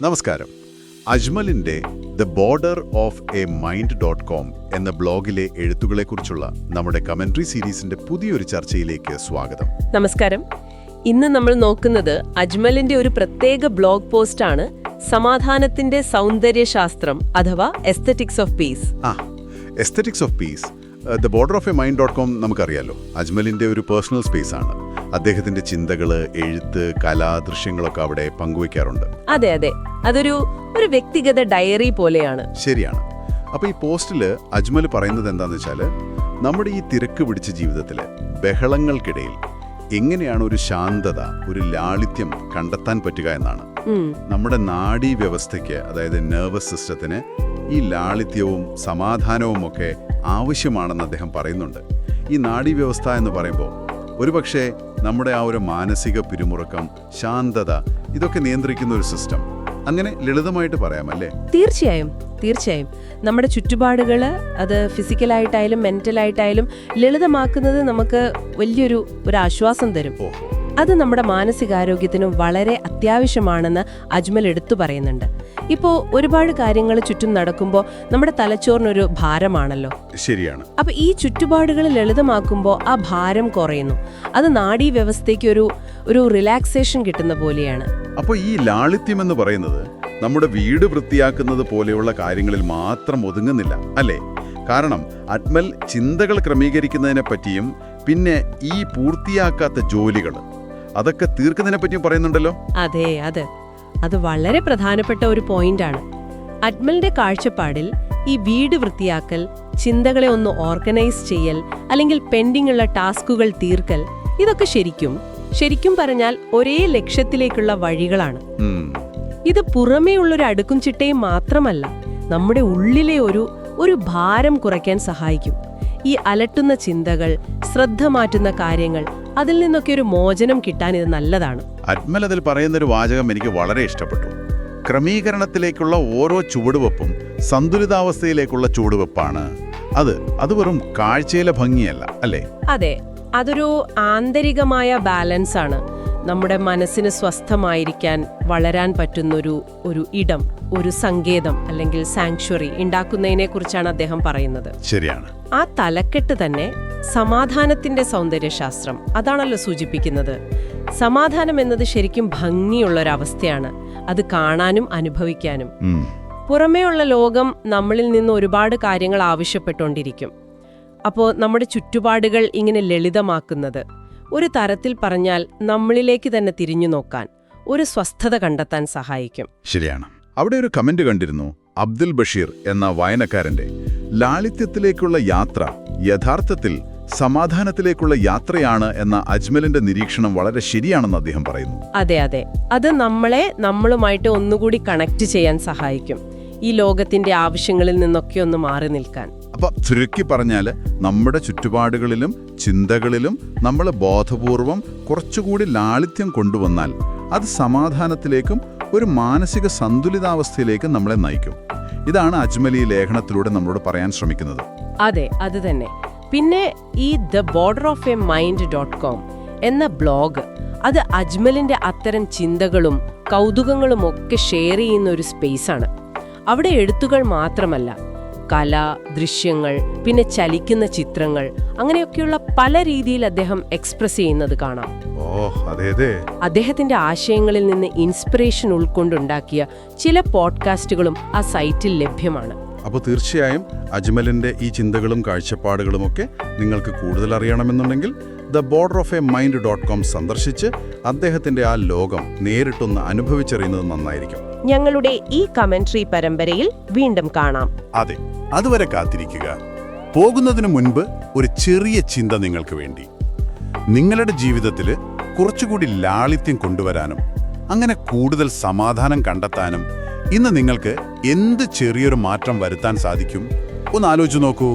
നമസ്കാരം. അജ്മലിന്റെ the border of a മൈൻഡ്.com എന്ന ബ്ലോഗിലെ എഴുത്തുകളെക്കുറിച്ചുള്ള നമ്മുടെ കമന്ററി സീരീസിന്റെ പുതിയൊരു ചർച്ചയിലേക്ക് സ്വാഗതം. നമസ്കാരം. ഇന്ന് നമ്മൾ നോക്കുന്നത് അജ്മലിന്റെ ഒരു പ്രത്യേക ബ്ലോഗ് പോസ്റ്റാണ്, സമാധാനത്തിന്റെ സൗന്ദര്യശാസ്ത്രം അഥവാ aesthetics of peace. Aesthetics of peace. The border of a mind നമുക്കറിയാലോ, അജ്മലിന്റെ ഒരു പേഴ്സണൽ സ്പേസ് ആണ്. അദ്ദേഹത്തിന്റെ ചിന്തകള്, എഴുത്ത്, കലാ ദൃശ്യങ്ങളൊക്കെ അവിടെ പങ്കുവയ്ക്കാറുണ്ട്. അതെ, അതൊരു വ്യക്തിഗത ഡയറി പോലെയാണ്. ശരിയാണ്. അപ്പൊ ഈ പോസ്റ്റില് അജ്മൽ പറയുന്നത് എന്താന്ന് വെച്ചാല്, നമ്മുടെ ഈ തിരക്ക് പിടിച്ച ജീവിതത്തില് ബഹളങ്ങൾക്കിടയിൽ എങ്ങനെയാണ് ഒരു ശാന്തത, ഒരു ലാളിത്യം കണ്ടെത്താൻ പറ്റുക എന്നാണ്. നമ്മുടെ നാഡീ വ്യവസ്ഥയ്ക്ക്, അതായത് നെർവസ് സിസ്റ്റത്തിന് ഈ ലാളിത്യവും സമാധാനവും ഒക്കെ ആവശ്യമാണെന്ന് അദ്ദേഹം പറയുന്നുണ്ട്. ഈ നാഡീവ്യവസ്ഥ എന്ന് പറയുമ്പോൾ ഒരുപക്ഷെ നമ്മുടെ ആ ഒരു മാനസിക പിരിമുറുക്കം, ശാന്തത, ഇതൊക്കെ നിയന്ത്രിക്കുന്ന ഒരു സിസ്റ്റം, അങ്ങനെ ലളിതമായിട്ട് പറയാമല്ലേ? തീർച്ചയായും. നമ്മുടെ ചുറ്റുപാടുകൾ, അത് ഫിസിക്കലായിട്ടായാലും മെന്റലായിട്ടായാലും ലളിതമാക്കുന്നത് നമുക്ക് വലിയൊരു ആശ്വാസം തരും. അത് നമ്മുടെ മാനസികാരോഗ്യത്തിനും വളരെ അത്യാവശ്യമാണെന്ന് അജ്മൽ എടുത്തു പറയുന്നുണ്ട്. ഇപ്പോൾ ഒരുപാട് കാര്യങ്ങൾ ചുറ്റും നടക്കുമ്പോൾ നമ്മുടെ തലച്ചോറിനൊരു ഭാരമാണല്ലോ. ശരിയാണ്. അപ്പൊ ഈ ചുറ്റുപാടുകൾ ലളിതമാക്കുമ്പോൾ ആ ഭാരം കുറയുന്നു. അത് നാഡീ വ്യവസ്ഥയ്ക്ക് ഒരു റിലാക്സേഷൻ കിട്ടുന്ന പോലെയാണ്. അപ്പോൾ ഈ ലാളിത്യം എന്ന് പറയുന്നത് നമ്മുടെ വീട് വൃത്തിയാക്കുന്നത് പോലെയുള്ള കാര്യങ്ങളിൽ മാത്രം ഒതുങ്ങുന്നില്ല, അല്ലേ? കാരണം അജ്മൽ ചിന്തകൾ ക്രമീകരിക്കുന്നതിനെ പറ്റിയും പിന്നെ ഈ പൂർത്തിയാക്കാത്ത ജോലികൾ അതൊക്കെ തീർക്കുന്നതിനെ പറ്റിയും പറയുന്നുണ്ടല്ലോ. അതെ, അത് വളരെ പ്രധാനപ്പെട്ട ഒരു പോയിന്റാണ്. അജ്മലിന്റെ കാഴ്ചപ്പാടിൽ ഈ വീട് വൃത്തിയാക്കൽ, ചിന്തകളെ ഒന്ന് ഓർഗനൈസ് ചെയ്യൽ, അല്ലെങ്കിൽ പെൻഡിംഗ് ഉള്ള ടാസ്കുകൾ തീർക്കൽ, ഇതൊക്കെ ശരിക്കും പറഞ്ഞാൽ ഒരേ ലക്ഷ്യത്തിലേക്കുള്ള വഴികളാണ്. ഇത് പുറമേ ഉള്ളൊരു അടുക്കും ചിട്ടയും മാത്രമല്ല, നമ്മുടെ ഉള്ളിലെ ഒരു ഭാരം കുറയ്ക്കാൻ സഹായിക്കും. ഈ അലട്ടുന്ന ചിന്തകൾ, ശ്രദ്ധ മാറ്റുന്ന കാര്യങ്ങൾ, അതിൽ നിന്നൊക്കെ ഒരു മോചനം കിട്ടാൻ ഇത് നല്ലതാണ്. അജ്മൽ അതിൽ പറയുന്നൊരു വാചകം എനിക്ക് വളരെ ഇഷ്ടപ്പെട്ടു. ക്രമീകരണത്തിലേക്കുള്ള ഓരോ ചുവടുവെപ്പും സന്തുലിതാവസ്ഥയിലേക്കുള്ള ചുവടുവെപ്പാണ്. അത് വെറും കാഴ്ചയിലെ ഭംഗിയല്ല, അല്ലേ? അതെ, അതൊരു ആന്തരികമായ ബാലൻസ് ആണ്. നമ്മുടെ മനസ്സിന് സ്വസ്ഥമായിരിക്കാൻ വളരാൻ പറ്റുന്നൊരു ഇടം, ഒരു സങ്കേതം അല്ലെങ്കിൽ സാങ്ച്വറി ഉണ്ടാക്കുന്നതിനെ കുറിച്ചാണ് അദ്ദേഹം പറയുന്നത്. ശരിയാണ്. ആ തലക്കെട്ട് തന്നെ സമാധാനത്തിന്റെ സൗന്ദര്യശാസ്ത്രം അതാണല്ലോ സൂചിപ്പിക്കുന്നത്. സമാധാനം എന്നത് ശരിക്കും ഭംഗിയുള്ളൊരവസ്ഥയാണ്, അത് കാണാനും അനുഭവിക്കാനും. പുറമേയുള്ള ലോകം നമ്മളിൽ നിന്ന് ഒരുപാട് കാര്യങ്ങൾ ആവശ്യപ്പെട്ടുകൊണ്ടിരിക്കും. അപ്പോൾ നമ്മുടെ ചുറ്റുപാടുകൾ ഇങ്ങനെ ലളിതമാക്കുന്നത്, ഒരു തരത്തിൽ പറഞ്ഞാൽ നമ്മളിലേക്ക് തന്നെ തിരിഞ്ഞു നോക്കാൻ, ഒരു സ്വസ്ഥത കണ്ടെത്താൻ സഹായിക്കും. ശരിയാണ്. അവിടെ ഒരു കമന്റ് കണ്ടിരുന്നു, അബ്ദുൽ ബഷീർ എന്ന വായനക്കാരന്റെ. ലാളിത്യത്തിലേക്കുള്ള യാത്ര യഥാർത്ഥത്തിൽ സമാധാനത്തിലേക്കുള്ള യാത്രയാണ് എന്ന അജ്മലിന്റെ നിരീക്ഷണം വളരെ ശരിയാണെന്ന് അദ്ദേഹം പറയുന്നു. അതെ, അത് നമ്മളുമായിട്ട് ഒന്നുകൂടി കണക്ട് ചെയ്യാൻ സഹായിക്കും, ഈ ലോകത്തിന്റെ ആവശ്യങ്ങളിൽ നിന്നൊക്കെ ഒന്ന് മാറി നിൽക്കാൻ. അപ്പൊ ചുരുക്കി പറഞ്ഞാല്, നമ്മുടെ ചുറ്റുപാടുകളിലും ചിന്തകളിലും നമ്മൾ ബോധപൂർവം കുറച്ചുകൂടി ലാളിത്യം കൊണ്ടുവന്നാൽ അത് സമാധാനത്തിലേക്കും ഒരു മാനസിക സന്തുലിതാവസ്ഥയിലേക്കും നമ്മളെ നയിക്കും. ഇതാണ് അജ്മൽ ഈ ലേഖനത്തിലൂടെ നമ്മളോട് പറയാൻ ശ്രമിക്കുന്നത്. അതെ, അത് തന്നെ. പിന്നെ ഈ ദ ബോർഡർ ഓഫ് എ മൈൻഡ്.com എന്ന ബ്ലോഗ്, അത് അജ്മലിന്റെ അത്തരം ചിന്തകളും കൗതുകങ്ങളും ഒക്കെ ഷെയർ ചെയ്യുന്ന ഒരു സ്പേസാണ്. അവിടെ എഴുത്തുകൾ മാത്രമല്ല, കല, ദൃശ്യങ്ങൾ, പിന്നെ ചലിക്കുന്ന ചിത്രങ്ങൾ, അങ്ങനെയൊക്കെയുള്ള പല രീതിയിൽ അദ്ദേഹം എക്സ്പ്രസ് ചെയ്യുന്നത് കാണാം. അദ്ദേഹത്തിന്റെ ആശയങ്ങളിൽ നിന്ന് ഇൻസ്പിറേഷൻ ഉൾക്കൊണ്ടുണ്ടാക്കിയ ചില പോഡ്കാസ്റ്റുകളും ആ സൈറ്റിൽ ലഭ്യമാണ്. അപ്പോൾ തീർച്ചയായും അജ്മലിന്റെ ഈ ചിന്തകളും കാഴ്ചപ്പാടുകളും ഒക്കെ നിങ്ങൾക്ക് കൂടുതൽ അറിയണമെന്നുണ്ടെങ്കിൽ ദ ബോർഡർ ഓഫ് എ മൈൻഡ്.com സന്ദർശിച്ച് അദ്ദേഹത്തിന്റെ ആ ലോകം നേരിട്ടൊന്ന് അനുഭവിച്ചറിയുന്നത് നന്നായിരിക്കും. ഞങ്ങളുടെ ഈ കമന്ററി പരമ്പരയിൽ വീണ്ടും കാണാം. അതെ, അതുവരെ കാത്തിരിക്കുക. പോകുന്നതിന് മുൻപ് ഒരു ചെറിയ ചിന്ത നിങ്ങൾക്ക് വേണ്ടി. നിങ്ങളുടെ ജീവിതത്തിൽ കുറച്ചുകൂടി ലാളിത്യം കൊണ്ടുവരാനും അങ്ങനെ കൂടുതൽ സമാധാനം കണ്ടെത്താനും ഇന്ന് നിങ്ങൾക്ക് എന്ത് ചെറിയൊരു മാറ്റം വരുത്താൻ സാധിക്കും? ഒന്ന് ആലോചിച്ച് നോക്കൂ.